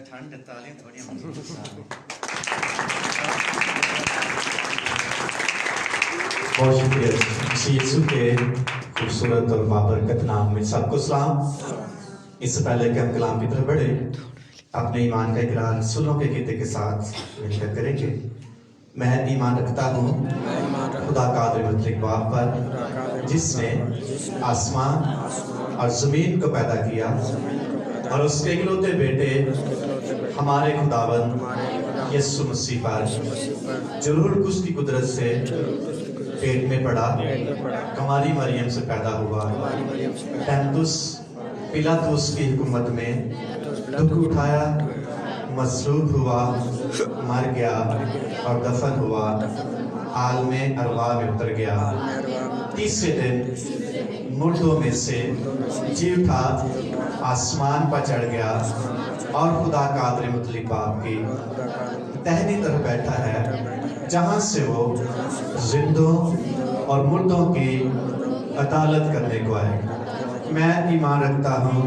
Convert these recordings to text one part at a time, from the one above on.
ठंड तालियां थोड़ी बहुत शुक्रिया यीशु के खूबसूरत और बाबरकत नाम में सबको सलाम। इससे पहले कि हम कलाम की तरफ बढ़े, अपने ईमान का इकरार रसूलों के कीते के साथ मिलकर करेंगे। मैं ईमान रखता हूँ खुदा कादिर मुतलक बाप पर, जिसने आसमान और ज़मीन को पैदा किया और उसके इकलौते बेटे हमारे खुदावंद यीशु मसीह पर, जो रूह कुद्स की कुदरत से पेट में पड़ा, कमारी मरियम से पैदा हुआ, पैंतुस पिलातुस की हुकूमत में दुख उठाया, मसलूब हुआ, मर गया और दफन हुआ, आलमे अरवाह में उतर गया, तीसरे दिन मुर्दों में से जी उठा, आसमान पर चढ़ गया और खुदा कादिर मुतलक बाप की दाहिनी तरफ बैठा है, जहाँ से वो जिंदों और मुर्दों की अदालत करने को आएगा। मैं ईमान रखता हूँ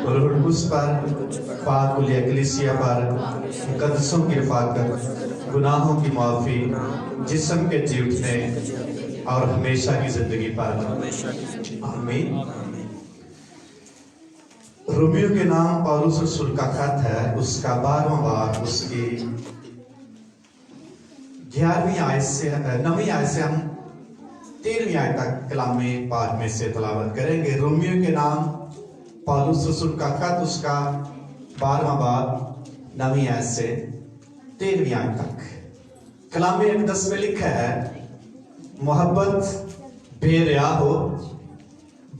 रूह कुद्स पर, पाक कलीसिया पर, मुकद्दसों की रफ़ाकत, गुनाहों की माफ़ी, जिस्म के जी उठने और हमेशा की ज़िंदगी पर। आमीन। रोमियो के नाम पौलुस रसूल का खत है, उसका 12वां बाब, उसकी 11वीं आयत से 9वीं आयत से हम 13वीं आयत तक कलामे पाक में से तलावत करेंगे। रोमियो के नाम पौलुस रसूल का खत, उसका 12वां बाब 9वीं आयत से 13वीं आयत तक। कलामे अक़दस में लिखा है, मोहब्बत बेरिया हो,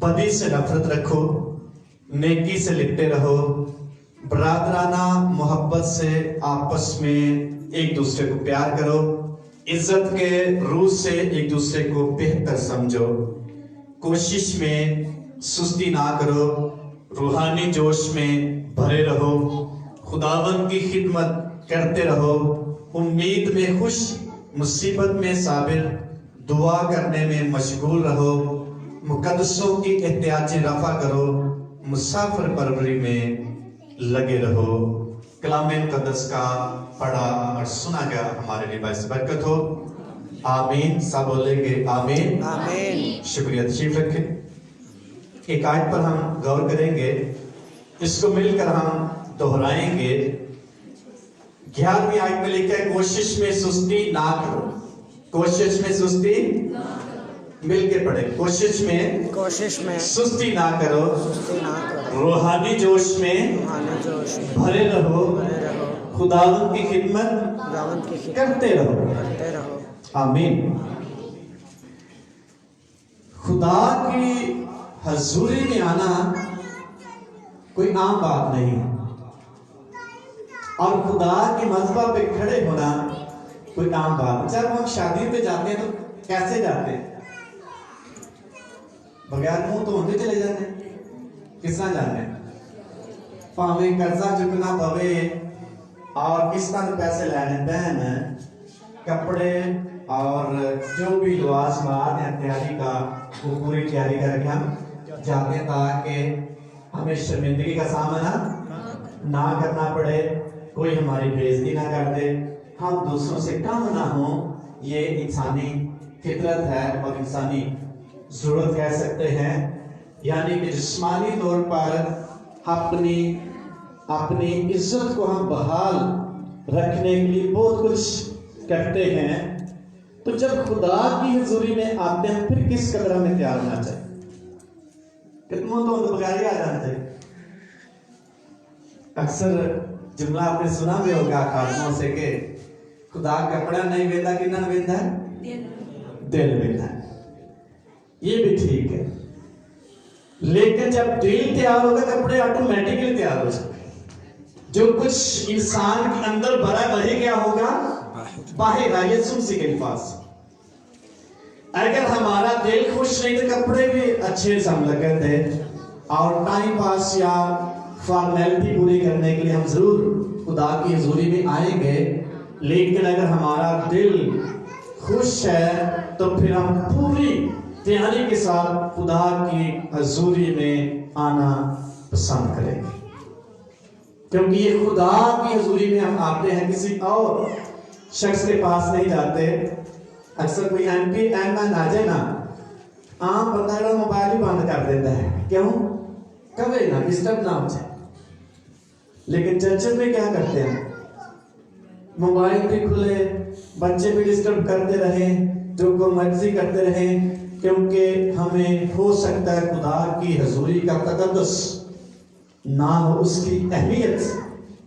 बदी से नफरत रखो, नेकी से लिपटे रहो, बरादराना मोहब्बत से आपस में एक दूसरे को प्यार करो, इज्जत के रूह से एक दूसरे को बेहतर समझो, कोशिश में सुस्ती ना करो, रूहानी जोश में भरे रहो, खुदावंद की खिदमत करते रहो, उम्मीद में खुश, मुसीबत में साबिर, दुआ करने में मशगूल रहो, मुकद्दसों की एहतियाजें रफा करो, मुसाफिर परवरी में लगे रहो। कलामे मुकद्दस का पढ़ा और सुना गया हमारे लिए बाइस बरकत हो। आमीन। सब बोलेंगे आमीन। आमीन। शुक्रिया। तशरीफ रखें। एक आयत पर हम गौर करेंगे, इसको मिलकर हम दोहराएंगे। 11वीं आयत में लिखा है, कोशिश में सुस्ती ना करो, कोशिश में सुस्ती, मिलके पढ़े, कोशिश में सुस्ती ना करो, रूहानी जोश में भरे रहो, खुदावंद की खिदमत करते रहो। आमीन। खुदा की हजूरी में आना कोई आम बात नहीं है, और खुदा की मज़बा पे खड़े होना कोई आम बात। जब हम शादी पे जाते हैं तो कैसे जाते हैं? बगैर मुंह तो होते चले जाते हैं। किस तरह जाते हैं? भावे कर्जा चुकना पवे और किस तरह पैसे लेने बहन, कपड़े और जो भी लवाजमात या तैयारी का, वो पूरी तैयारी करके हम जाते हैं, ताकि हमें शर्मिंदगी का सामना ना करना पड़े, कोई हमारी बेइज्जती ना कर दे, हम दूसरों से कम ना हो। ये इंसानी फितरत है और इंसानी जरूरत कह सकते हैं। यानी कि जिस्मानी तौर पर अपनी इज्जत को हम बहाल रखने के लिए बहुत कुछ करते हैं। तो जब खुदा की हुजूरी में आते हैं, फिर किस कदर हमें तैयार होना चाहिए? कितनों तो बगैर ही आ जाना चाहिए। अक्सर जुमला आपने सुना भी होगा खातमों से कि खुदा कपड़ा नहीं वेंदा, कि ना वेंदा दिल वेंदा है। ये भी ठीक है, लेकिन जब दिल तैयार होगा, कपड़े ऑटोमेटिकली तैयार हो सकते हैं। जो कुछ इंसान के अंदर भरा वही क्या होगा? बाहर आइए सुनसी के पास। अगर हमारा दिल खुश नहीं तो कपड़े भी अच्छे से हम लगते, और टाइम पास या फॉर्मेलिटी पूरी करने के लिए हम जरूर खुदा की हुजूरी में आएंगे, लेकिन अगर हमारा दिल खुश है तो फिर हम पूरी तैयारी के साथ खुदा की हुजूरी में आना पसंद करेंगे। کیونکہ یہ خدا کی حضوری میں ہم آتے ہیں، کسی اور شخص کے پاس نہیں جاتے۔ اکثر کوئی ایم پی ایم این آ جائے نا، عام بندہ موبائل ہی بند کر دیتا ہے، کیوں؟ کبھی نہ ڈسٹرب نہ ہو جائے۔ لیکن چرچ میں کیا کرتے ہیں؟ موبائل بھی کھلے، بچے بھی ڈسٹرب کرتے رہیں، جو کو مرضی کرتے رہیں، کیونکہ ہمیں ہو سکتا ہے خدا کی حضوری کا تقدس نہ ہو، اس کی اہمیت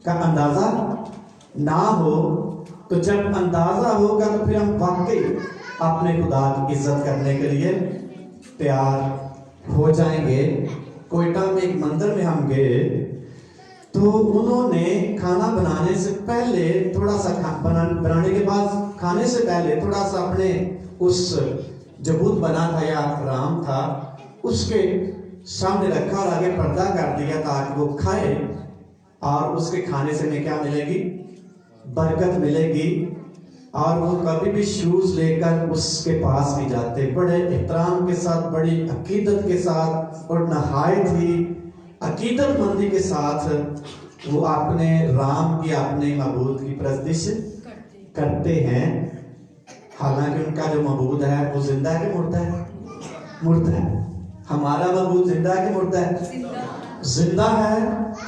کا اندازہ نہ ہو۔ تو جب اندازہ ہوگا تو پھر ہم واقعی اپنے خدا کی عزت کرنے کے لیے تیار ہو جائیں گے۔ کوئٹہ میں ایک مندر میں ہم گئے تو انہوں نے کھانا بنانے سے پہلے تھوڑا سا بنانے کے بعد کھانے سے پہلے تھوڑا سا اپنے اس جو بت بنا تھا یا رام تھا اس کے سامنے رکھا اور آگے پردہ کر دیا تاکہ وہ کھائے، اور اس کے کھانے سے ہمیں کیا ملے گی؟ برکت ملے گی۔ اور وہ کبھی بھی شوز لے کر اس کے پاس بھی جاتے، بڑے احترام کے ساتھ، بڑی عقیدت کے ساتھ اور نہایت ہی عقیدت مندی کے ساتھ وہ اپنے رام کی، اپنے معبود کی پرستش کرتے ہیں۔ حالانکہ ان کا جو معبود ہے وہ زندہ ہے کہ مردہ ہے؟ مردہ ہے۔ ہمارا معبود زندہ ہے کہ مردہ ہے؟ زندہ ہے،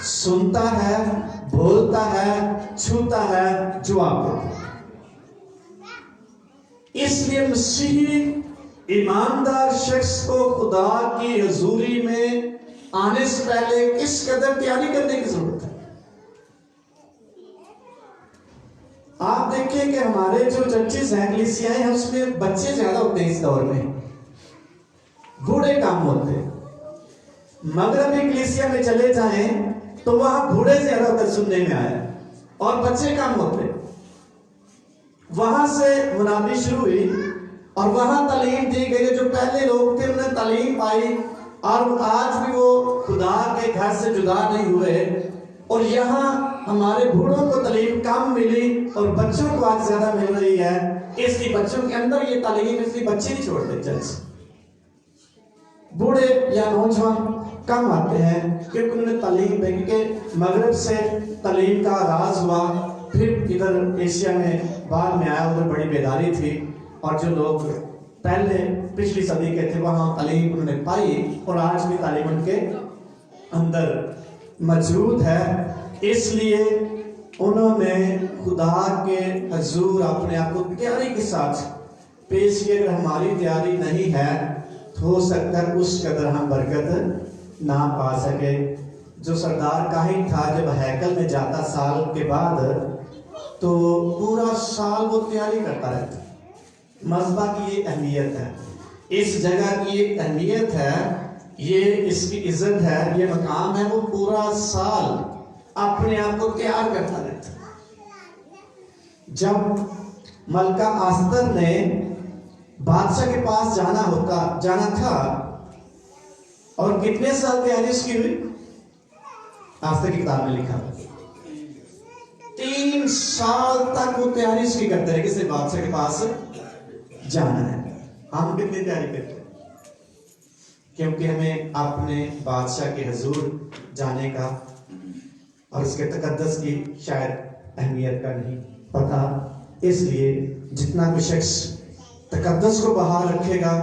سنتا ہے، بولتا ہے، چھوتا ہے، جواب دیتا ہے۔ اس لیے مسیحی ایماندار شخص کو خدا کی حضوری میں آنے سے پہلے کس قدر تیاری کرنے کی ضرورت ہے۔ آپ دیکھیں کہ ہمارے جو چرچز ہیں، کلیسیاں ہیں، اس میں بچے زیادہ ہوتے ہیں اس دور میں، بوڑھے کم ہوتے ہیں۔ مغربی کلیسیا میں چلے جائیں تو وہاں بوڑھے زیادہ ہوتے سننے میں آئے اور بچے کم ہوتے۔ وہاں سے منادی شروع ہوئی اور وہاں تعلیم دی گئی، جو پہلے لوگ تھے انہیں تعلیم پائی اور آج بھی وہ خدا کے گھر سے جدا نہیں ہوئے، اور یہاں ہمارے بوڑھوں کو تعلیم کم ملی اور بچوں کو آج زیادہ مل رہی ہے۔ اس لیے بچوں کے اندر یہ تعلیم، اس لیے بچے نہیں چھوڑتے چرچ، بوڑھے یا نوجوان کم آتے ہیں کیونکہ انہوں نے تعلیم پہ، کیونکہ مغرب سے تعلیم کا آغاز ہوا، پھر ادھر ایشیا میں بعد میں آیا، ادھر بڑی بیداری تھی، اور جو لوگ پہلے پچھلی صدی کے تھے وہاں تعلیم انہوں نے پائی، اور آج بھی تعلیم ان کے اندر موجود ہے۔ اس لیے انہوں نے خدا کے حضور اپنے آپ کو تیاری کے ساتھ پیش کیا۔ اگر ہماری تیاری نہیں ہے تو ہو سکتا ہے اس قدر ہم برکت نہ پا سکے۔ جو سردار کاہن تھا جب ہیکل میں جاتا سال کے بعد تو پورا سال وہ تیاری کرتا رہتا۔ مذبح کی یہ اہمیت ہے، اس جگہ کی یہ اہمیت ہے، یہ اس کی عزت ہے، یہ مقام ہے، وہ پورا سال اپنے آپ کو تیار کرتا رہتا۔ جب ملکہ آستر نے بادشاہ کے پاس جانا تھا، اور کتنے سال تیاری اس کی ہوئی؟ آستر کی کتاب میں لکھا 3 سال تک وہ تیاری اس کی کرتے رہے، کسی بادشاہ کے پاس جانا ہے۔ ہم کتنی تیاری کرتے ہیں؟ کیونکہ ہمیں اپنے بادشاہ کے حضور جانے کا اور اس کے تقدس کی شاید اہمیت کا نہیں پتا۔ اس لیے جتنا کوئی شخص تقدس کو بحال رکھے گا،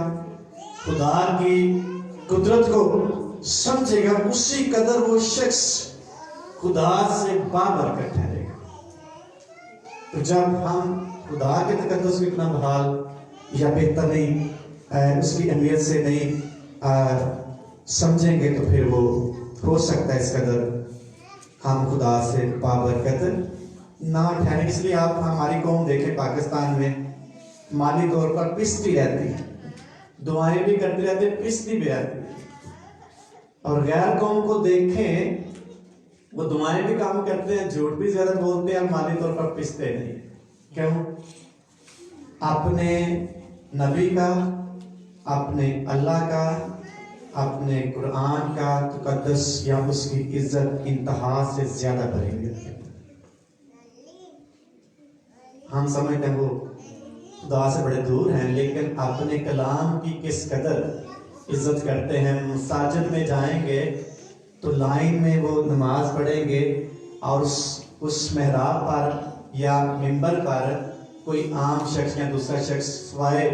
خدا کی قدرت کو سمجھے گا، اسی قدر وہ شخص خدا سے بابرکت ٹھہرے گا۔ تو جب ہم خدا کے تقدس کو اتنا بحال یا بہتر نہیں، اس کی اہمیت سے نہیں سمجھیں گے، تو پھر وہ ہو سکتا ہے اس قدر ہم خدا سے بابرکت نہ ٹھہریں۔ اس لیے آپ ہماری قوم دیکھیں، پاکستان میں مالی طور پر پستی رہتی ہے، دعائیں بھی کرتی رہتی ہے، پستی بھی رہتی ہے۔ اور غیر قوم کو دیکھیں، وہ دعائیں بھی کام کرتے ہیں، جھوٹ بھی زیادہ بولتے ہیں، اور مالی طور پر پستے نہیں۔ کیوں؟ اپنے نبی کا، اپنے اللہ کا، اپنے قرآن کا تقدس یا اس کی عزت انتہا سے زیادہ بڑی ہوئی۔ ہم سمجھتے ہیں وہ خدا سے بڑے دور ہیں، لیکن اپنے کلام کی کس قدر عزت کرتے ہیں۔ مساجد میں جائیں گے تو لائن میں وہ نماز پڑھیں گے، اور اس محراب پر یا منبر پر کوئی عام شخص یا دوسرا شخص سوائے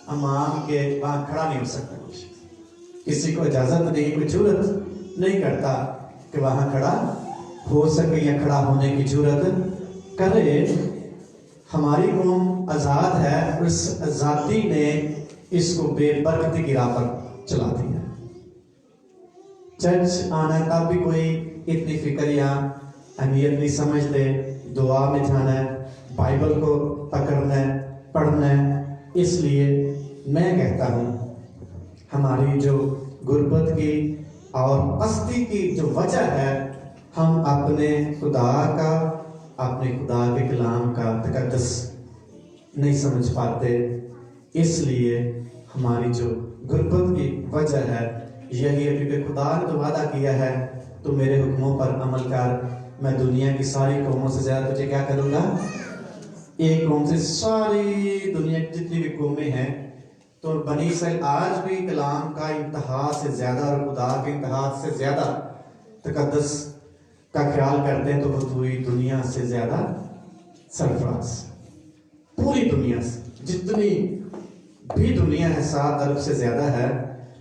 امام کے وہاں کھڑا نہیں ہو سکتا. کسی کو اجازت نہیں, کوئی جرات نہیں کرتا کہ وہاں کھڑا ہو سکے یا کھڑا ہونے کی جرات کرے. ہماری قوم آزاد ہے, اس آزادی نے اس کو بے برکتی کی راہ پر چلا دیا. چرچ آنا تب بھی کوئی اتنی فکر یا اہمیت نہیں سمجھتے. دعا میں جانا ہے, بائبل کو پکڑنا ہے, پڑھنا ہے. اس لیے میں کہتا ہوں ہماری جو غربت کی اور پستی کی جو وجہ ہے, ہم اپنے خدا کا, اپنے خدا کے کلام کا تقدس نہیں سمجھ پاتے. اس لیے ہماری جو غربت کی وجہ ہے یہی ہے, کیونکہ خدا نے تو وعدہ کیا ہے تو میرے حکموں پر عمل کر, میں دنیا کی ساری قوموں سے زیادہ تجھے کیا کروں گا. ایک قوم سے ساری دنیا کی جتنی بھی قومیں ہیں, تو بنی اسرائیل آج بھی کلام کا انتہا سے زیادہ اور خدا کے انتہا سے زیادہ تقدس کا خیال کرتے ہیں, تو وہ پوری دنیا سے زیادہ سرفراز, پوری دنیا سے جتنی بھی دنیا ہے 7 ارب سے زیادہ ہے,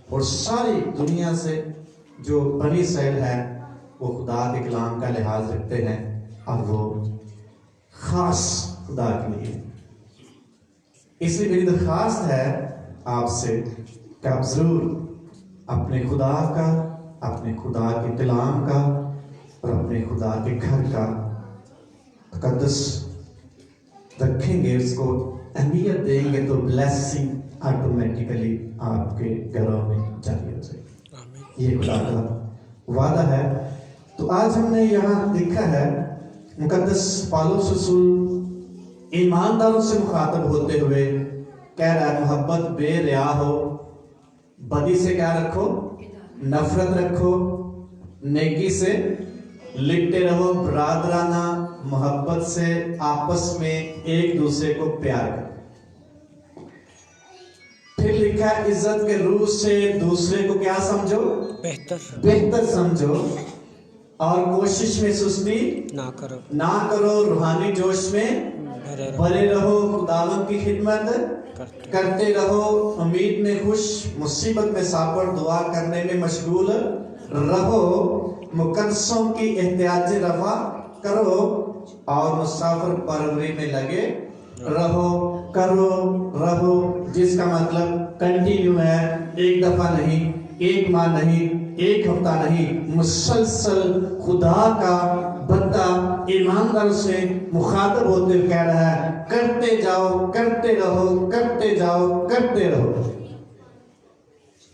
اور ساری دنیا سے جو بنی اسرائیل ہے وہ خدا کے کلام کا لحاظ رکھتے ہیں, اور وہ خاص خدا کے لیے. اس لیے میری درخواست ہے آپ سے کہ آپ ضرور اپنے خدا کا, اپنے خدا کے کلام کا اور اپنے خدا کے گھر کا تقدس رکھیں گے, اس کو اہمیت دیں گے, تو بلیسنگ آٹومیٹیکلی آپ کے گھروں میں جاری ہو جائے گی. یہ خدا کا وعدہ ہے. تو آج ہم نے یہاں دیکھا ہے مقدس پالوس رسول ایمانداروں سے مخاطب ہوتے ہوئے کہہ رہا ہے محبت بے ریا ہو, بدی سے کیا رکھو, نفرت رکھو, نیکی سے لپٹے رہو, برادرانہ محبت سے آپس میں ایک دوسرے کو پیار کرو. پھر لکھا ہے عزت کے روح سے دوسرے کو کیا سمجھو, بہتر سمجھو, اور کوشش میں سستی نہ کرو, روحانی جوش میں بھرے رہو, خداوند کی خدمت کرتے رہو, امید میں خوش, مصیبت میں صابر, دعا کرنے میں مشغول رہو, مقدسوں کی احتیاج روا کرو, اور مسافر پروری میں لگے رہو, جس کا مطلب کنٹینیو ہے, ایک دفعہ نہیں, ایک ماہ نہیں, ایک ہفتہ نہیں, مسلسل خدا کا بندہ ایماندار سے مخاطب ہوتے ہوئے کہہ رہا ہے کرتے جاؤ, کرتے رہو, کرتے جاؤ, کرتے رہو.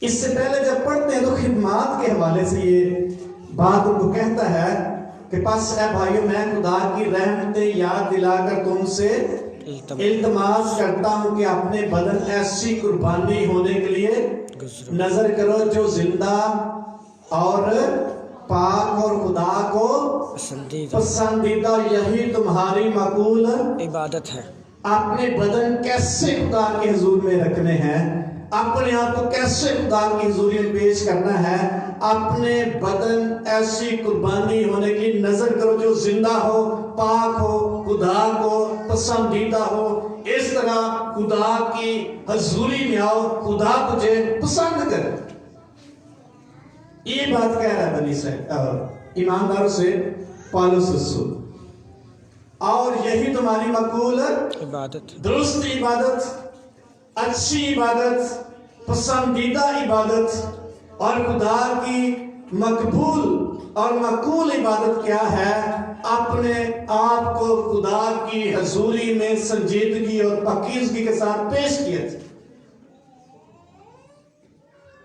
اس سے پہلے جب پڑھتے ہیں تو خدمات کے حوالے سے یہ بات ان کو کہتا ہے کہ پس اے بھائیو میں خدا کی رحمتیں یاد دلا کر تم سے التماس کرتا ہوں کہ اپنے بدن ایسی قربانی ہونے کے لیے نظر کرو جو زندہ اور پاک اور خدا کو پسندیدہ, یہی تمہاری معقول عبادت ہے. اپنے بدن کیسے خدا کے حضور میں رکھنے ہیں, اپنے آپ کو کیسے خدا کی حضوری میں پیش کرنا ہے, اپنے بدن ایسی قربانی ہونے کی نظر کرو جو زندہ ہو, پاک ہو, خدا کو پسندیدہ ہو. اس طرح خدا کی حضوری میں آؤ, خدا تجھے پسند کرے. یہ بات کہہ رہا ہے بنی اسرائیل ایمانداروں سے پالوس رسول, اور یہی تمہاری مقبول عبادت, درست عبادت, اچھی عبادت, پسندیدہ عبادت, اور خدا کی مقبول اور مقبول عبادت کیا ہے, اپنے آپ کو خدا کی حضوری میں سنجیدگی اور پاکیزگی کے ساتھ پیش کیا.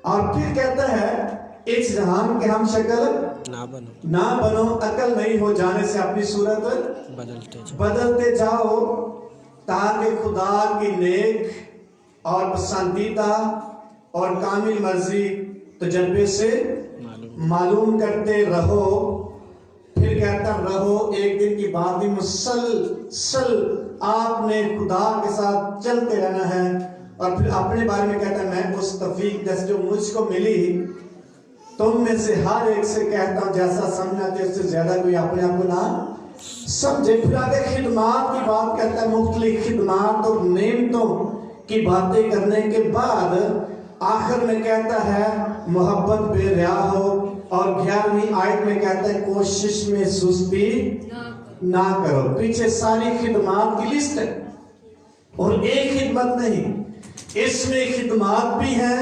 اور پھر کہتا ہے اس جہان کے ہم شکل نہ بنو, عقل نہیں ہو جانے سے اپنی صورت بدلتے جاؤ, تاکہ خدا کی نیک اور پسندیدہ اور کامل مرضی تجربے سے معلوم کرتے رہو. پھر کہتا رہو, ایک دن کی بات بھی مسلسل آپ نے خدا کے ساتھ چلتے رہنا ہے. اور پھر اپنے بارے میں کہتا ہے میں اس توفیق جیسے جو مجھ کو ملی तुम में से हर एक से कहता हूं जैसा समझना चाहिए उससे ज्यादा कोई अपने आप को ना समझे। फिर आगे खिदमात की बात करता है, मुख्तलिफ खिदमात और नेमतों की बातें करने के बाद आखिर में कहता है मोहब्बत बेरिया हो, और 11वीं आयत में कहता है कोशिश में सुस्ती ना करो। पीछे सारी खिदमात की लिस्ट है और एक खिदमत नहीं, इसमें खिदमात भी है,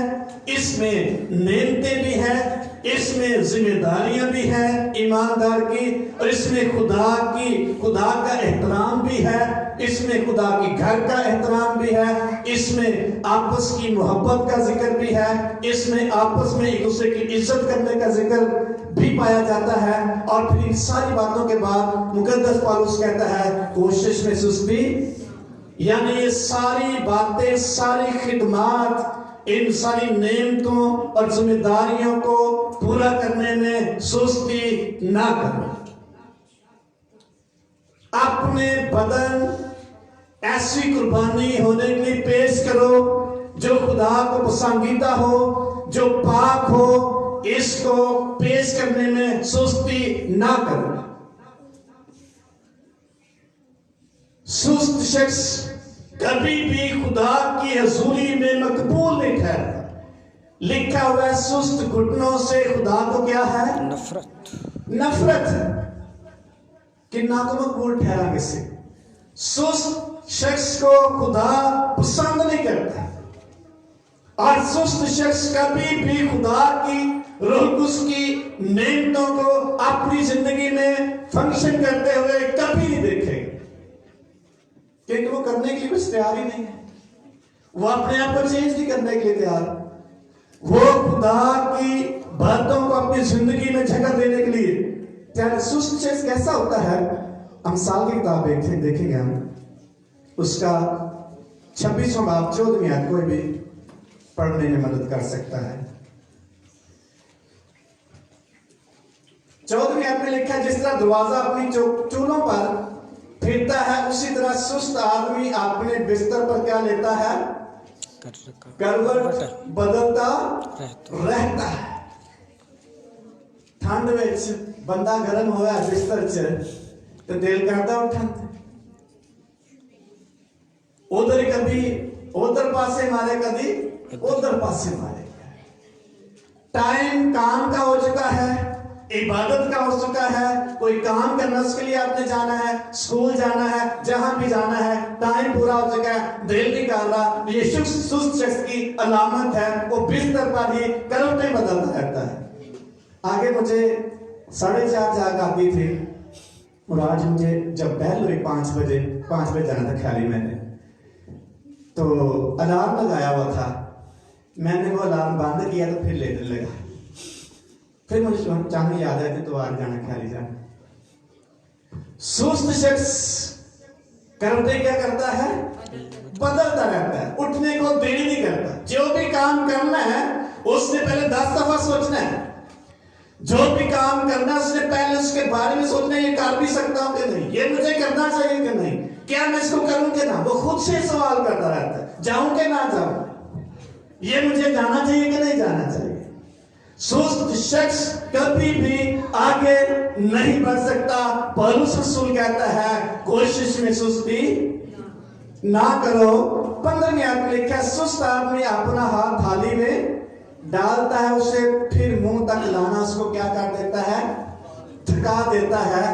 इसमें नेमतें भी हैं, इसमें जिम्मेदारियां भी हैं ईमानदार की, और इसमें खुदा का एहतराम भी है, इसमें खुदा की घर का एहतराम भी है, इसमें आपस की मोहब्बत का जिक्र भी है, इसमें आपस में एक दूसरे की इज्जत करने का जिक्र भी पाया जाता है। और फिर इन सारी बातों के बाद मुकद्दस पौलुस कहता है कोशिश में सुस्ती, यानी ये सारी बातें, सारी खिदमात, इन सारी नेमतों और जिम्मेदारियों को पूरा करने में सुस्ती ना करो। अपने बदन ऐसी कुर्बानी होने के लिए पेश करो जो खुदा को पसंदीदा हो, जो पाक हो, इसको पेश करने में सुस्ती ना करो। सुस्त शख्स कभी भी खुदा की हजूरी में मकबूल नहीं ठहरता। लिखा हुआ है सुस्त घुटनों से खुदा को क्या है? नफरत है कि ना को मकबूल ठहरा किसे। सुस्त शख्स को खुदा पसंद नहीं करता, और सुस्त शख्स कभी भी खुदा की रूह की नेमतों को अपनी जिंदगी में फंक्शन करते हुए कभी नहीं देखेगा, क्योंकि वो करने के लिए कुछ तैयार ही नहीं है। वो अपने आप को चेंज नहीं करने के लिए तैयार, वो खुदा की बातों को अपनी जिंदगी में जगह देने के लिए तैयार। सुस्त शख्स कैसा होता है? अमसाल की किताब देखेंगे हम, उसका 26वां बाब 14वीं आयत कोई भी पढ़ने में मदद कर सकता है। 14वीं आयत में लिखा है जिस तरह दरवाजा अपनी चूलों पर फिरता है, उसी तरह सुस्त आदमी अपने बिस्तर पर क्या लेता है? करवट बदलता रहता है। ठंड में बंदा गर्म होया बिस्तर च तो दिल करता उठन, उधर कभी उधर पासे मारे, कभी उधर पासे मारे। टाइम काम का हो चुका है, इबादत का हो चुका है, कोई काम करना उसके लिए आपने जाना है, स्कूल जाना है, जहां भी जाना है, टाइम पूरा हो चुका है, दिल नहीं कर रहा। ये सुस्त शख्स की अलामत है, वो बिस्तर पर ही करवटें बदलता रहता है। आगे मुझे 4:30 जाग आती थी, और आज मुझे जब बहल हुई 5 बजे जाना था ख्याली मैंने, तो अलार्म लगाया हुआ था, मैंने वो अलार्म बंद किया तो फिर लेटने लगा। फिर मुझे चांदी याद आई थी तो आज जाना ख्याली जाना। सुस्त शख्स करते क्या करता है? बदलता रहता है, उठने को देरी नहीं करता। जो भी काम करना है उसने पहले 10 दफा सोचना है, जो भी काम करना है उसने पहले उसके बारे में सोचना है, ये कर भी सकता हूं कि नहीं, ये मुझे करना चाहिए कि नहीं, क्या मैं इसको करूं कि ना। वो खुद से सवाल करता रहता है, जाऊं कि ना जाऊं, ये मुझे जाना चाहिए कि नहीं जाना चाहिए। सुस्त शख्स कभी भी आगे नहीं बढ़ सकता। पौलुस रसूल कहता है कोशिश में सुस्ती ना करो। 15वीं आयत में लिखा है सुस्त आदमी अपना हाथ थाली में डालता है, उसे फिर मुंह तक लाना उसको क्या कर देता है? थका देता है।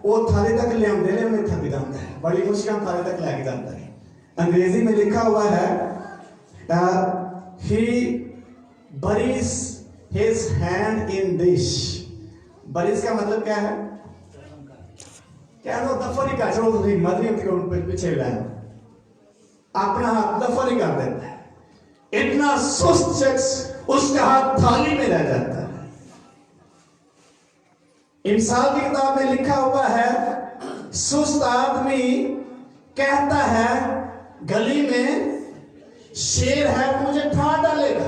वो थाली तक ले में थक जाता है, बड़ी मुश्किल थाली तक लेके जाता है। अंग्रेजी में लिखा हुआ है he buries his hand in dish। buries का मतलब क्या है? क्या नो दफन का चलो तो मदनी के पीछे लाया, अपना हाथ दफन कर देता है। इतना सुस्त शख्स उसका हाथ थाली में रह जाता है। इमसाल की किताब में लिखा हुआ है सुस्त आदमी कहता है गली में शेर है वो मुझे फाड़ डालेगा,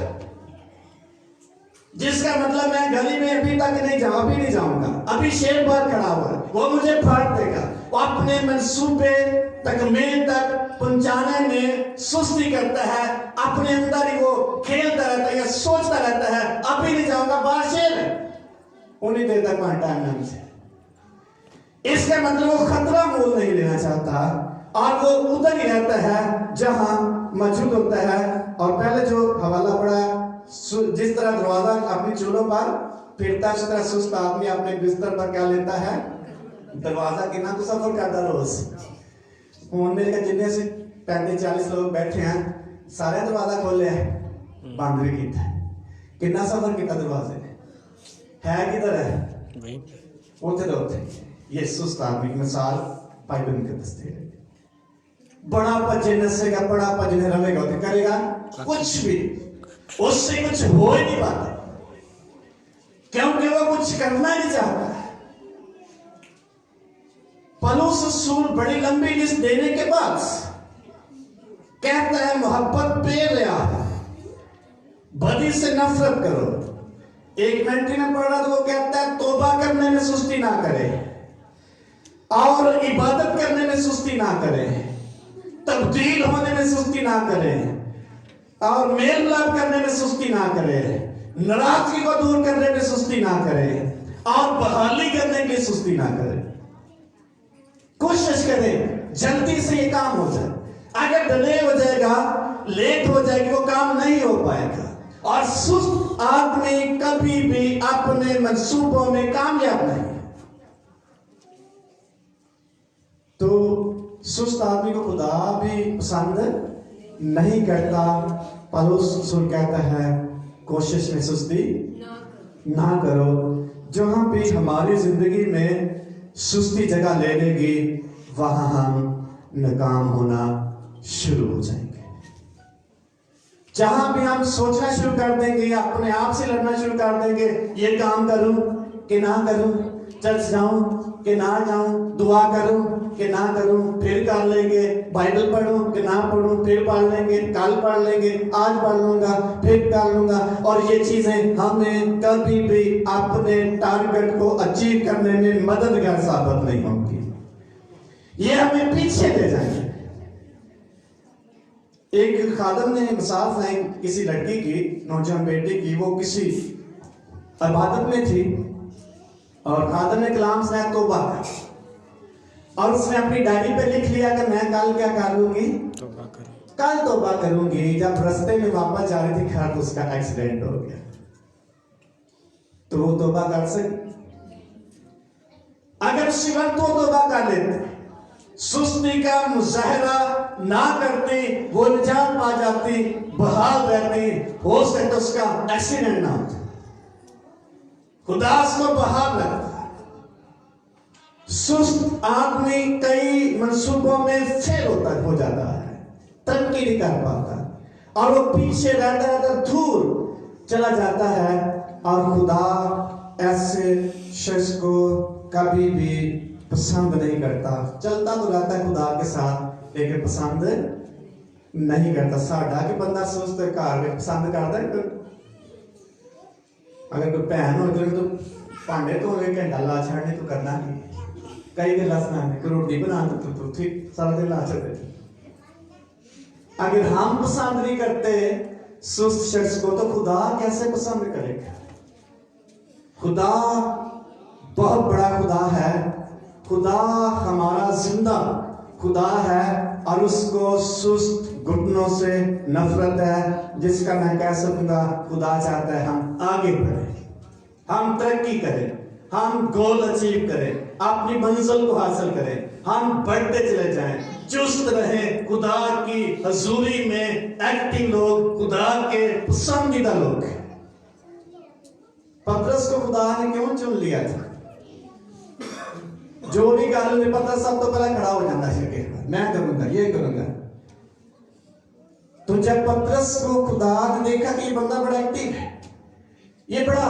जिसका मतलब मैं गली में अभी तक नहीं जाऊं, अभी नहीं जाऊंगा, अभी शेर बाहर खड़ा हुआ है, वो मुझे फाड़ देगा। वो अपने मंसूबे तकमील तक पहुंचाने में सुस्ती करता है, अपने अंदर ही वो खेलता रहता है या सोचता रहता है अभी नहीं जाऊंगा, बाशिर उन्हीं देर तक वहां टाइम नहीं से। इसका मतलब वो खतरा मोल नहीं लेना चाहता और वो उधर ही रहता है जहां मौजूद होता है। और पहले जो हवाला पड़ा, जिस तरह दरवाजा अपनी चूल्हों पर फिरता है उस तरह सुस्त आदमी अपने बिस्तर पर क्या लेता है, दरवाजा कितना तो सफर करता रोज। फोन में जिन्ने से 35-40 लोग बैठे हैं सारे दरवाजा खोले है, बंद भी किया है, कितना सफर किया दरवाजे है किधर है उधर होते। ये सुस्त आदमी की मिसाल पाइबंद के दस्ते है। बड़ा पजे नसेगा, बड़ा पजने रवेगा तो करेगा कुछ भी, उससे कुछ हो ही नहीं पाता क्योंकि वो कुछ करना नहीं चाहता। पौलुस रसूल बड़ी लंबी लिस्ट देने के बाद कहता है मोहब्बत पे रहा, बदी से नफरत करो। 1 मिनट में पढ़ रहा तो वो कहता है तौबा करने में सुस्ती ना करे और इबादत करने में सुस्ती ना करे, तब्दील होने में सुस्ती ना करे और मेल मिलाप करने में सुस्ती ना करे, नाराजगी को दूर करने में सुस्ती ना करे और बहाली करने की सुस्ती ना करे। कोशिश करें जल्दी से ये काम हो जाए। अगर डिले हो जाएगा, लेट हो जाएगी, वो काम नहीं हो पाएगा। और सुस्त आदमी कभी भी अपने मंसूबों में कामयाब नहीं। तो सुस्त आदमी को खुदा भी पसंद नहीं करता। पौलुस रसूल कहता है कोशिश में सुस्ती ना करो। जहां भी हमारी जिंदगी में सुस्ती जगह ले लेगी वहां हम नाकाम होना शुरू हो जाएंगे। जहां भी हम सोचना शुरू कर देंगे, अपने आप से लड़ना शुरू कर देंगे, ये काम करूं कि ना करूं, चर्च जाऊं कि ना जाऊं, दुआ करूं कि ना करूं, फिर कर लेंगे, बाइबल पढ़ूं कि ना पढ़ूं, फिर पढ़ लेंगे, कल पढ़ लेंगे, आज पढ़ लूंगा, फिर कर लूंगा। और ये चीजें हमें कभी भी अपने टारगेट को अचीव करने में मददगार साबित नहीं होंगी, ये हमें पीछे ले जाएंगे। एक खादम ने मिसाल सुनाई किसी लड़की की, नौजवान बेटी की। वो किसी इबादत में थी और खादम ने कलाम सुनाया तौबा का, और उसने अपनी डायरी पे लिख लिया कि मैं कल क्या करूंगी, कल तौबा करूंगी। जब रास्ते में वापस जा रही थी घर तो उसका एक्सीडेंट हो गया, तो वो तौबा कर सकी। अगर उसी वक्त वो तौबा कर लेते, सुस्ती का मुजाहरा ना करती, वो निजात पा जाती, बहाल रहती, हो सकता उसका एक्सीडेंट ना होता, खुदा उसको बहाल रखता। सुस्त आदमी कई मंसूबों में फेल हो जाता है, तरक्की नहीं कर पाता और वो पीछे रहता रहता दूर चला जाता है। और खुदा ऐसे शख्स को कभी भी पसंद नहीं करता। चलता तो रहता है खुदा के साथ लेकिन पसंद नहीं करता। साढ़ा कि बंदा सुस्त घर में पसंद करता है। अगर कोई भैन हो तो भांडे धोने घंटा ला छाड़ने तो करना ही, कई गला सुनाने, कोई रोटी बना तो ठीक सारा दिन ला छड़ते। अगर हम पसंद नहीं करते सुस्त शख्स को तो खुदा कैसे पसंद करेगा। खुदा बहुत बड़ा खुदा है, खुदा हमारा जिंदा खुदा है और उसको सुस्त घुटनों से नफरत है, जिसका मैं कह सकूंगा खुदा चाहता है हम आगे बढ़े, हम तरक्की करें, हम गोल अचीव करें, अपनी मंजिल को हासिल करें, हम बढ़ते चले जाएं, चुस्त रहें, खुदा की हजूरी में एक्टिव लोग, खुदा के पसंदीदा लोग। पतरस को खुदा ने क्यों चुन लिया था? जो भी गल नहीं पता सब तो पहले खड़ा हो जाता है, मैं करूंगा, ये करूंगा। तो जब पतरस को खुदा ने देखा कि ये बंदा बड़ा एक्टिव है, ये बड़ा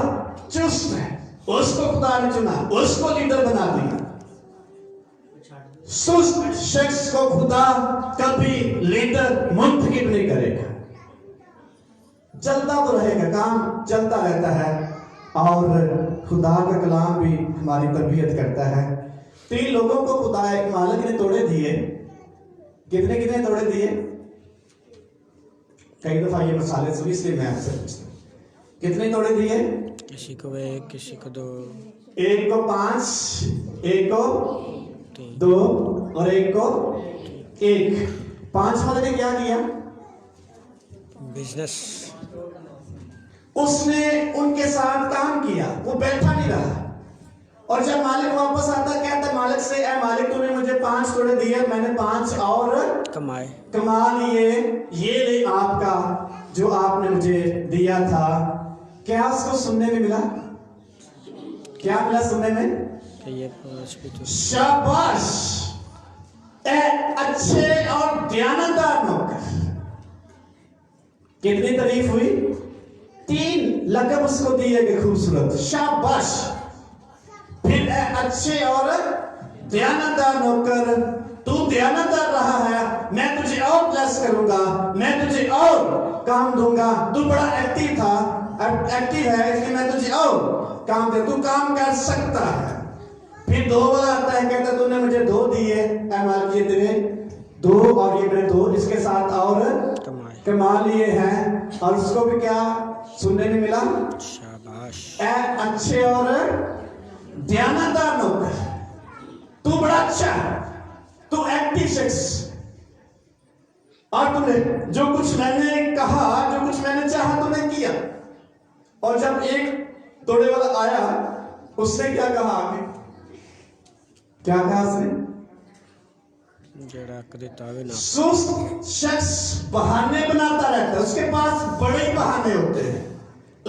चुस्त है, उसको खुदा ने चुना, उसको लीडर बना दिया। सुस्त शख्स को खुदा कभी लीडर मुंतखब नहीं करेगा। चलता तो रहेगा, काम चलता रहता है और खुदा का कलाम भी हमारी तरबियत करता है 3 लोगों को खुदा एक मालिक ने तोड़े दिए। कितने कितने तोड़े दिए? कई दफा ये मसाले सुनी इसलिए मैं आपसे पूछता हूँ, कितने तोड़े दिए? किसी को 1, किसी को 2, एक को 5, एक को 2 और एक को 1। 5 वाले ने क्या किया? बिजनेस। उसने उनके साथ काम किया, वो बैठा नहीं रहा। और जब मालिक वापस आता कहता मालिक से, ए मालिक तूने मुझे 5 तोड़े दिए, मैंने 5 और कमा लिए, ये ले आपका जो आपने मुझे दिया था। क्या उसको सुनने में मिला? क्या मिला सुनने में? शाबाश, ए अच्छे और दयानतदार नौकर। कितनी तारीफ हुई? 3 लक़ब उसको दिए गए खूबसूरत, शाबाश। फिर अच्छे और दयानतदार नौकर, तू दयानतदार रहा है, मैं तुझे और ब्लेस करूंगा, मैं तुझे और काम दूंगा। तू बड़ा एक्टिव था, एक्टिव है, इसलिए मैं तुझे और काम दे, तू काम कर सकता है। फिर 2 वाला आता है, कहता तूने मुझे 2 दिए, ये तेरे 2 और ये मेरे 2, इसके साथ और कमा लिए हैं। और उसको भी क्या सुनने में मिला? शाबाश, अच्छे और दयानतदार नौकर, तू बड़ा अच्छा है, तू एक्टिव शख्स, और तूने जो कुछ मैंने कहा, जो कुछ मैंने चाहा तूने किया। और जब एक तोड़े वाला आया, उसने क्या कहा? आगे क्या कहा उसने? सुस्त शख्स बहाने बनाता रहता है, उसके पास बड़े बहाने होते हैं।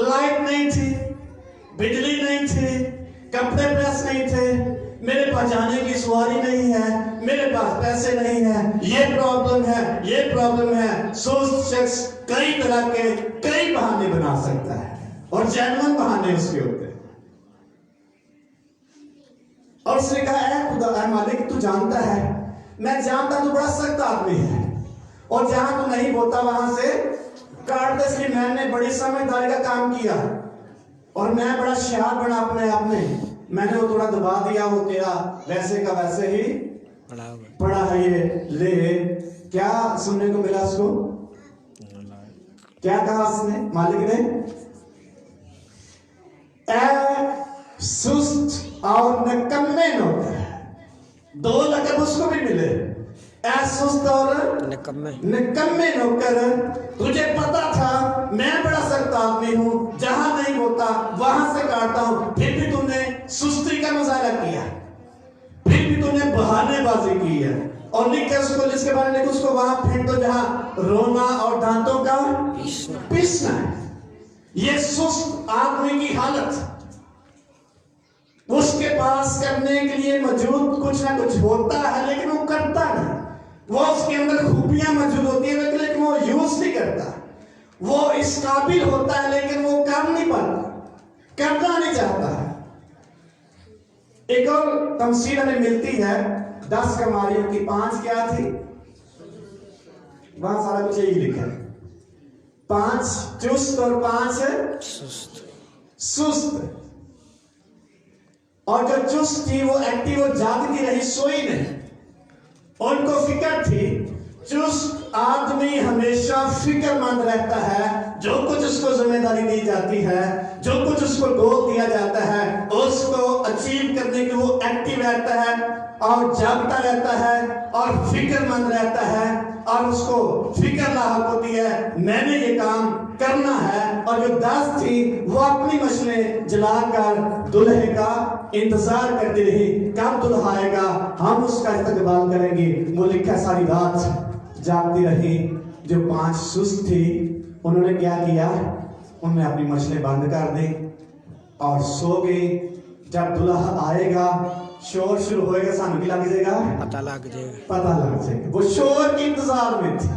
लाइट नहीं थी, बिजली नहीं थी, कपड़े प्रेस नहीं थे, मेरे पास जाने की सवारी नहीं है, मेरे पास पैसे नहीं है, ये प्रॉब्लम है, ये प्रॉब्लम है। सुस्त शख्स कई तरह के कई बहाने बना सकता है, और जेन्युइन बहाने उसके होते हैं। और उसने कहा, ऐ खुदा, ऐ मालिक, तू जानता है, मैं जानता तू बड़ा सख्त आदमी है, और जहां तू नहीं बोता वहां से काट दे, इसलिए मैंने बड़ी समझदारी का काम किया, और मैं बड़ा शार बना अपने आप में, मैंने वो थोड़ा दबा दिया, वो तेरा वैसे का वैसे ही पड़ा है, ये ले। क्या सुनने को मिला उसको? क्या कहा उसने, मालिक ने? ए सुस्त और निकम्मे नौकर, 2 लक़ब उसको भी मिले, ए सुस्त और निकम्मे नौकर। तुझे पता था मैं बड़ा सख्त आदमी हूं, जहां नहीं होता वहां से काटता हूं, फिर भी तूने सुस्ती का मुजाहरा किया, फिर भी तूने बहानेबाजी की है। और लिखे उसको, जिसके बारे में उसको वहां फेंक दो जहां रोना और दांतों का पीसना है। ये सुस्त आदमी की हालत, उसके पास करने के लिए मौजूद कुछ ना कुछ होता है, लेकिन वो करता नहीं। वो उसके अंदर खूबियां मौजूद होती है, लेकिन वो यूज नहीं करता। वो इस काबिल होता है, लेकिन वो कर नहीं पाता, करना नहीं चाहता है। एक और तमसील हमें मिलती है 10 कमारियों की। 5 क्या थी? वहां सारा कुछ यही लिखा है, 5 चुस्त और 5 सुस्त। और जो चुस्त थी वो एक्टिव, वो जागती रही, सोई नहीं, उनको फिक्र थी। चुस्त आदमी हमेशा फिक्रमंद रहता है, जो कुछ उसको जिम्मेदारी दी जाती है, जो कुछ उसको गोल दिया जाता है, उसको अचीव करने के वो एक्टिव रहता है, और जागता रहता है, और फिक्रमंद रहता है, और उसको फिक्र लाहक होती है, मैंने ये काम करना है। और जो 10 थी वो अपनी मशलें जलाकर दुल्हे का इंतजार करती रही, कब दुल्हा आएगा, हम उसका इस्तकबाल करेंगे। वो लिखा सारी रात जागती रही। जो 5 सुस्त थी, उन्होंने क्या किया? उन्होंने अपनी मशलें बंद कर दी और सो गई। जब दुल्हा आएगा, शोर शुरू होएगा, सानू की लग जाएगा, पता लग जाएगा। वो शोर के इंतजार में थी,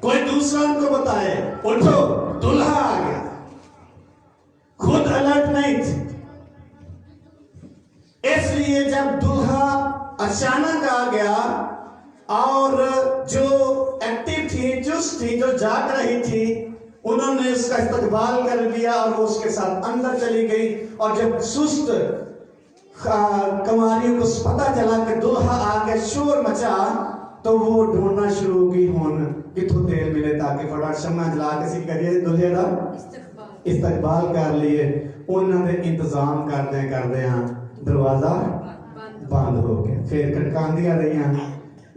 कोई दूसरा उनको बताए, उठो दुल्हा आ गया, खुद अलर्ट नहीं थी। इसलिए जब दुल्हा अचानक आ गया, और जो एक्टिव थी, चुस्त थी, जो जाग रही थी, उन्होंने उसका इस्तकबाल कर लिया और वो उसके साथ अंदर चली गई। और जब सुस्त कुमारियों को पता चला कि दुल्हा आ गया, शोर मचा, तो वो ढूंढना शुरू हो गई हुन किथों तेल मिले ताकि फटाफट शम्मा जला के सी करिए दुल्हे दा इस्तकबाल कर लिए। उन्होंने इंतजाम करदे हाँ दरवाजा बंद हो गया। फिर खटकांदियां रही,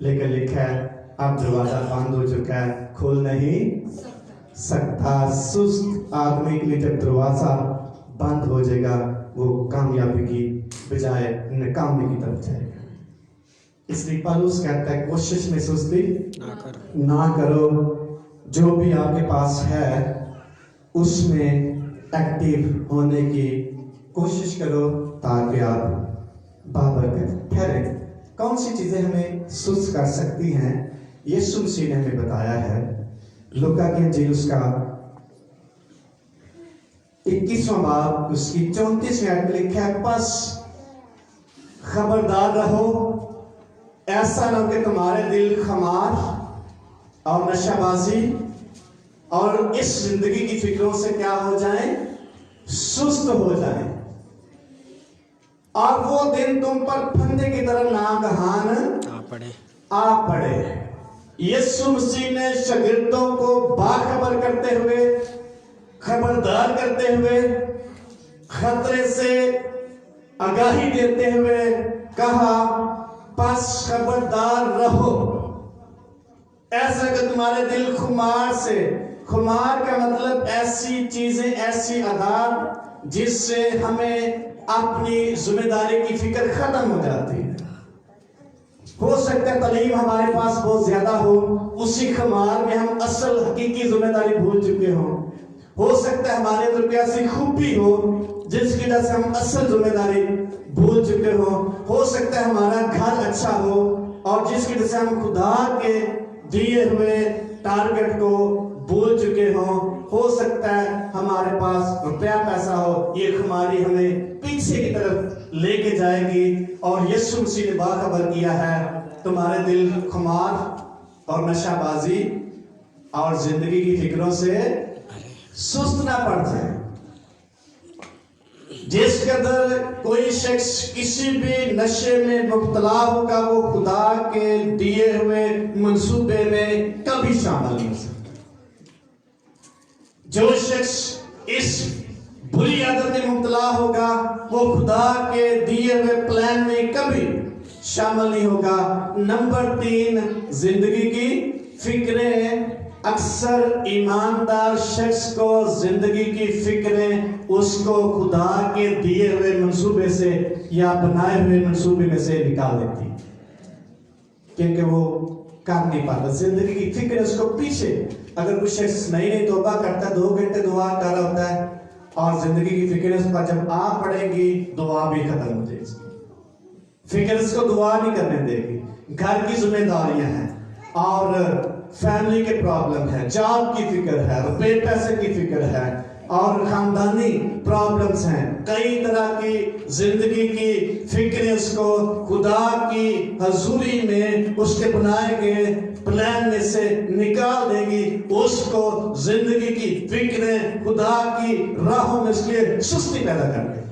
लेकिन लिखा है अब दरवाजा बंद हो चुका है, खुल नहीं सकता। सुस्त आदमी के लिए जब दरवाजा बंद हो जाएगा वो कामयाबी की बजाय नाकामी की तरफ जाएगा। इसलिए पौलुस कहता है कोशिश में सुस्ती ना करो, जो भी आपके पास है उसमें एक्टिव होने की कोशिश करो ताकि आप बाबरकत ठहरे। कौन सी चीजें हमें सुस्त कर सकती हैं? यीशु मसीह ने हमें बताया है। लूका की इंजील उसका 21वां बाब उसकी 34वीं आयत में लिखा है, बस खबरदार रहो, ऐसा ना हो कि तुम्हारे दिल खमार और नशाबाजी और इस जिंदगी की फिक्रों से क्या हो जाए, सुस्त हो जाए, और वो दिन तुम पर फंदे की तरह नागहान आ पड़े। यीशु मसीह ने शागिर्दों को बाखबर करते हुए, खबरदार करते हुए, खतरे से आगाही देते हुए कहा, बस खबरदार रहो, ऐसा कि तुम्हारे दिल खुमार से, खुमार का मतलब ऐसी चीजें, ऐसी आदत जिससे हमें अपनी जिम्मेदारी की फिक्र खत्म हो जाती है। हो सकता है तालीम हमारे पास बहुत ज्यादा हो, उसी खुमार में हम असल हकीकी जिम्मेदारी भूल चुके हों। हो सकता है हमारे अंदर कोई ऐसी खूबी हो जिसकी वजह से हम असल जिम्मेदारी भूल चुके हो सकता है हमारा घर अच्छा हो और जिसकी वजह से हम खुदा के दिए हुए टारगेट को भूल चुके हो सकता है हमारे पास रुपया पैसा हो, ये खुमारी हमें पीछे की तरफ लेके जाएगी। और यीशु मसीह ने बाखबर किया है, तुम्हारे दिल खुमार और नशाबाजी और जिंदगी की फिक्रों से सुस्त ना पड़ जाए। जिस कदर कोई शख्स किसी भी नशे में मुब्तला होगा वो खुदा के दिए हुए मंसूबे में कभी शामिल नहीं हो सकता। जो शख्स इस बुरी आदत में मुब्तला होगा वो खुदा के दिए हुए प्लान में कभी शामिल नहीं होगा। नंबर 3, जिंदगी की फिक्रें। अक्सर ईमानदार शख्स को जिंदगी की फिक्रें उसको खुदा के दिए हुए मंसूबे से या बनाए हुए मंसूबे में से निकाल देती, क्योंकि वो कर नहीं पाता। जिंदगी की फिक्र उसको पीछे, अगर कोई शख्स नई तौबा करता है, 2 घंटे दुआ कर रहा होता है और जिंदगी की फिक्र उस पर जब आ पड़ेगी दुआ भी खत्म हो जाएगी। फिक्र उसको दुआ नहीं करने देगी। घर की जिम्मेदारियां हैं और फैमिली के प्रॉब्लम है, जॉब की फिक्र है, रुपए पैसे की फिक्र है और खानदानी प्रॉब्लम्स हैं, कई तरह की जिंदगी की फिक्रें उसको खुदा की हजूरी में उसके बनाए गए प्लान में से निकाल देगी। उसको जिंदगी की फिक्रें खुदा की राहों में उसके लिए सुस्ती पैदा कर देगी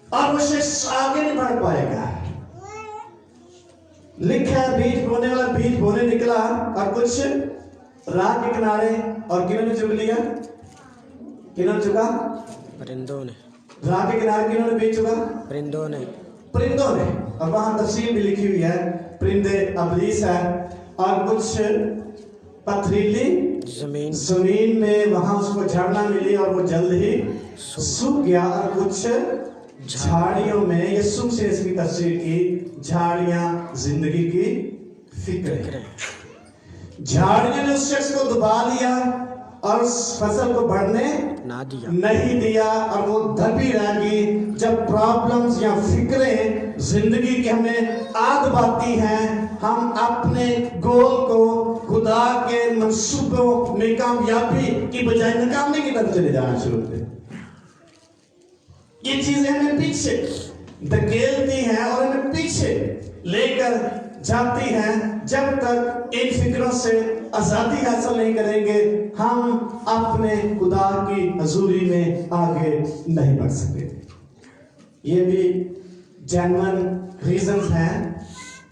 और वो शख्स आगे नहीं बढ़ पाएगा। लिखा है बीज बोने वाला बीज बोने निकला और कुछ राह के किनारे, और किन्होंने चुग लिया? किन्होंने चुगा? परिंदों ने। राह के किनारे किन्होंने बीज चुगा? परिंदों ने। परिंदों ने। और वहां तफसील भी लिखी हुई है, परिंदे अबलीस है और कुछ पथरीली जमीन में वहां उसको झड़ना मिली और वो जल्द ही सूख गया। और कुछ झाड़ियों में, यीशु से इसकी तफसीर की, झाड़ियां जिंदगी की फिक्र। झाड़ियों ने उस शख्स को दबा लिया और उस फसल को बढ़ने नहीं दिया और वो दबी रह गई। जब प्रॉब्लम्स या फिक्रें जिंदगी की हमें आग बाती हैं, हम अपने गोल को खुदा के मंसूबों में कामयाबी की बजाय नाकामी की तरफ चले जाना शुरू करते। ये चीजें हमें पीछे धकेलती हैं और हमें पीछे लेकर जाती हैं। जब तक इन फिक्रों से आजादी हासिल नहीं करेंगे हम अपने खुदा की हजूरी में आगे नहीं बढ़ सकेंगे। ये भी जेन्युइन रीजंस हैं,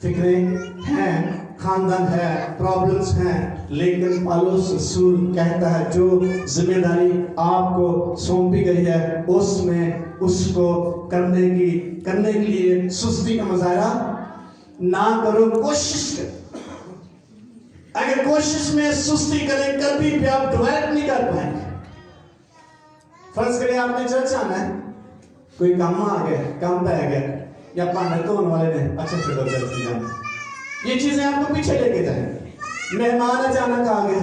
फिक्रें हैं, खानदान है, प्रॉब्लम्स हैं, लेकिन पौलुस रसूल कहता है जो जिम्मेदारी आपको सौंपी गई है उसमें उसको करने के लिए सुस्ती का मुजाहरा ना करो, कोशिश करो। अगर कोशिश में सुस्ती करें कभी भी आप डेवलप नहीं कर पाएंगे। फर्ज करिए आपने चर्च आना है, कोई काम आ गया, काम पे आ गया, या पानी धोने वाले ने अच्छा चलो चर्च में जाना, ये चीजें आपको पीछे लेके जाएंगे। मेहमान अचानक आ गए,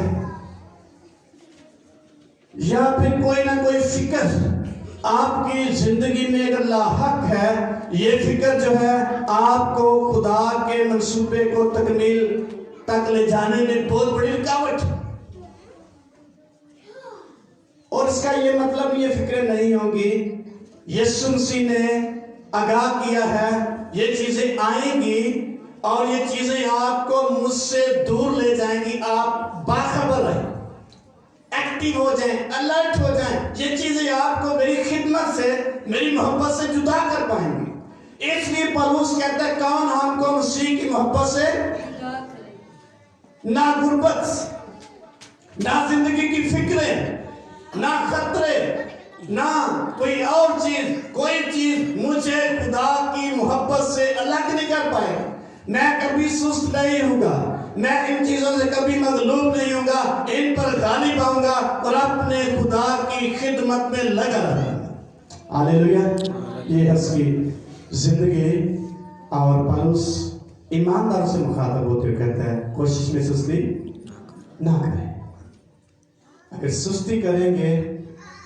या फिर कोई ना कोई फिक्र आपकी जिंदगी में अगर लाहक है, ये फिक्र जो है आपको खुदा के मंसूबे को तकमील तक ले जाने में बहुत बड़ी रुकावट। और इसका ये मतलब ये फिक्र नहीं होगी, यीशु मसीह ने आगाह किया है ये चीजें आएंगी और ये चीजें आपको मुझसे दूर ले जाएंगी। आप बाखबर रहें, एक्टिव हो जाएं, अलर्ट हो जाएं। ये चीजें आपको मेरी खिदमत से, मेरी मोहब्बत से जुदा कर पाएंगी। इसलिए पौलुस कहता है कौन हमको मसीह की मोहब्बत से, ना गुर्बत, ना जिंदगी की फिक्रें, ना खतरे, ना कोई और चीज, कोई चीज मुझे खुदा की मोहब्बत से अलग नहीं कर पाएगा। मैं कभी सुस्त नहीं होगा, मैं इन चीजों से कभी मगलूब नहीं होगा, इन पर गालिब आऊंगा और अपने खुदा की खिदमत में लगा रहूंगा। हालेलुया। ये है उसकी जिंदगी। और पौलुस ईमानदार से मुखातब होते हुए कहता है कोशिश में सुस्ती ना करें। अगर सुस्ती करेंगे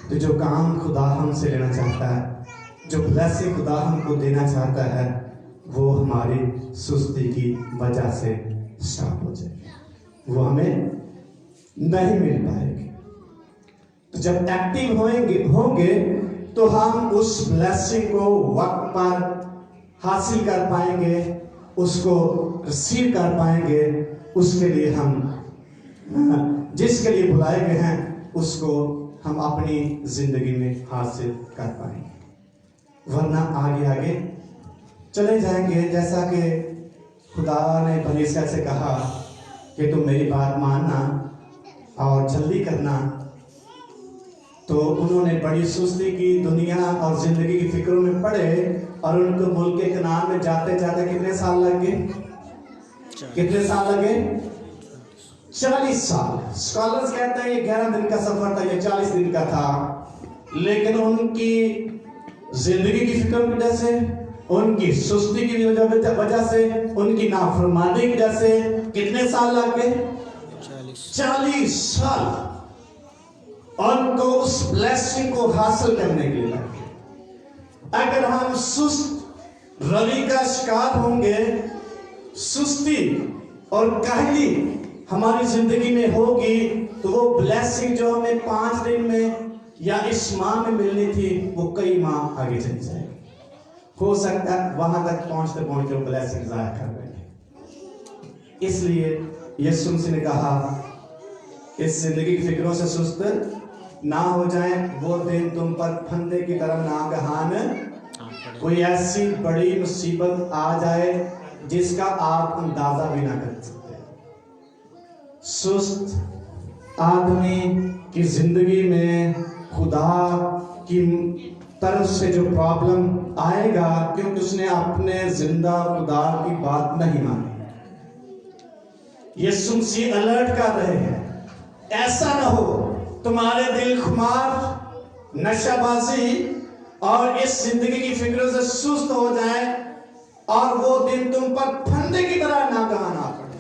तो जो काम खुदा हमसे लेना चाहता है, जो ब्लेसिंग खुदा हमको देना चाहता है, वो हमारी सुस्ती की वजह से स्टॉप हो जाएगी, वो हमें नहीं मिल पाएगी। तो जब एक्टिव होंगे तो हम उस ब्लेसिंग को वक्त पर हासिल कर पाएंगे, उसको रिसीव कर पाएंगे। उसके लिए हम जिसके लिए बुलाए गए हैं उसको हम अपनी जिंदगी में हासिल कर पाएंगे, वरना आगे चले जाएंगे। जैसा कि खुदा ने बनी इसराइल से कहा कि तुम मेरी बात मानना और जल्दी करना, तो उन्होंने बड़ी सुस्ती की, दुनिया और जिंदगी की फिक्रों में पड़े और उनको मुल्क के कनान में जाते जाते कितने साल लग गए? कितने साल लगे? 40 साल। स्कॉलर्स कहते हैं ये 11 दिन का सफर था, ये 40 दिन का था, लेकिन उनकी जिंदगी की फिक्र की वजह से, उनकी सुस्ती की वजह से, उनकी नाफरमानी की वजह से कितने साल लग गए? 40 साल उनको उस ब्लेसिंग को हासिल करने के लिए लगे। अगर हम सुस्त रवि का शिकार होंगे, सुस्ती और काहली हमारी जिंदगी में होगी, तो वो ब्लेसिंग जो हमें 5 दिन में या इस माह में मिलनी थी, वो कई माह आगे चली जाएगी। हो सकता है वहां तक पहुंचते पहुंचते वो ब्लेसिंग जाया कर रहे। इसलिए यीशु मसीह ने कहा इस जिंदगी की फिक्रों से सुस्त ना हो जाए, वो दिन तुम पर फंदे की तरह नागहान कोई ऐसी बड़ी मुसीबत आ जाए जिसका आप अंदाजा भी ना कर सकते। सुस्त आदमी की जिंदगी में खुदा की तरफ से जो प्रॉब्लम आएगा, क्योंकि उसने अपने जिंदा खुदा की बात नहीं मानी। यीशु मसीह अलर्ट कर रहे हैं, ऐसा ना हो तुम्हारे दिल खुमार, नशाबाजी और इस जिंदगी की फिक्रों से सुस्त हो जाए और वो दिन तुम पर फंदे की तरह नागहान आ पड़े।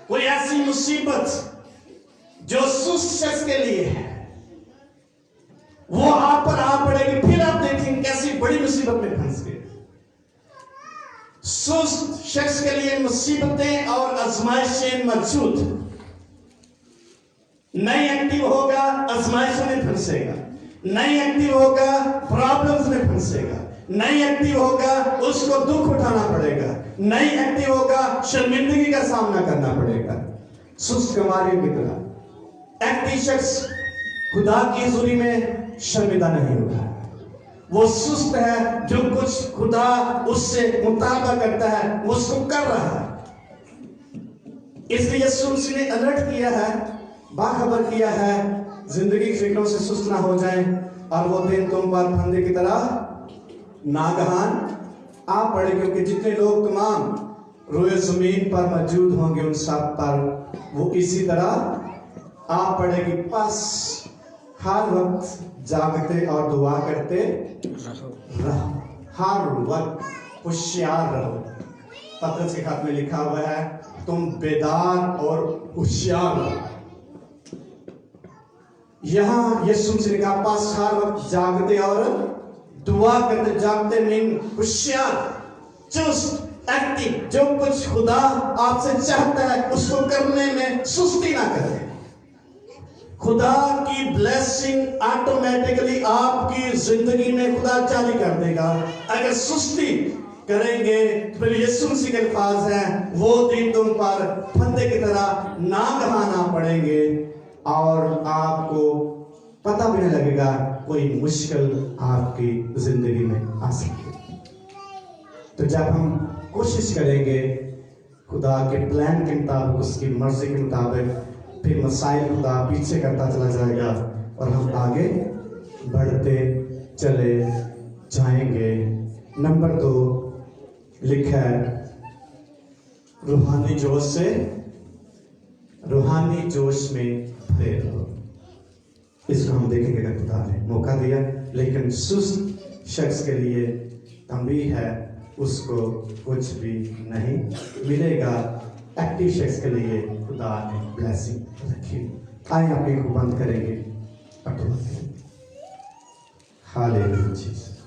कोई ऐसी मुसीबत जो सुस्त शख्स के लिए है, वो आप पर आ पड़ेगी, फिर आप देखेंगे कैसी बड़ी मुसीबत में फंस गए। सुस्त शख्स के लिए मुसीबतें और आजमाइशें मौजूद। नहीं एक्टिव होगा, आजमाइशों में फंसेगा। नहीं एक्टिव होगा, प्रॉब्लम्स में फंसेगा। नहीं एक्टिव होगा, उसको दुख उठाना पड़ेगा। नहीं एक्टिव होगा, शर्मिंदगी का सामना करना पड़ेगा। सुस्त कमारियों की तरह एक्टिव शख्स खुदा की हुजूरी में शर्मिंदा नहीं होगा। वो सुस्त है जो खुदा उससे मुताबा करता है वो उसको कर रहा है। इसलिए यीशु मसीह ने अलर्ट किया है, बाखबर किया है, जिंदगी की फिक्रों से सुस्त ना हो जाए और वो दिन तुम पर फंदे की तरह नागहान आ पड़े, क्योंकि जितने लोग तमाम रोए जमीन पर मौजूद होंगे उन सब पर वो इसी तरह आ पड़ेगी। बस हर वक्त जागते और दुआ करते रहो, हर वक्त होशियार रहो। पतरस के खत में लिखा हुआ है तुम बेदार और होशियार रहो। यहां यीशु मसीह ने कहा बस हर वक्त जागते और दुआ करते। जागते मीन होशियार, चुस्त, एक्टिव। जो कुछ खुदा आपसे चाहता है उसको करने में सुस्ती ना करें। खुदा की ब्लेसिंग ऑटोमेटिकली आपकी जिंदगी में खुदा जारी कर देगा। अगर सुस्ती करेंगे तो फिर यीशु मसीह के अल्फाज हैं वो दिन तुम पर फंदे की तरह नागहान आ पड़ेंगे और आपको पता भी नहीं लगेगा कोई मुश्किल आपकी जिंदगी में आ सकती है। तो जब हम कोशिश करेंगे खुदा के प्लान के मुताबिक, उसकी मर्जी के मुताबिक, फिर मसाइल खुदा पीछे करता चला जाएगा और हम आगे बढ़ते चले जाएंगे। नंबर 2 लिखा है रूहानी जोश में भरे रहो। इसको हम देखेंगे अगर खुदा ने मौका दिया। लेकिन सुस्त शख्स के लिए तंबीह है, उसको कुछ भी नहीं मिलेगा। एक्टिव शख्स के लिए खुदा ने ब्लेसिंग रखी। आइए अपनी को बंद करेंगे। हालेलुया।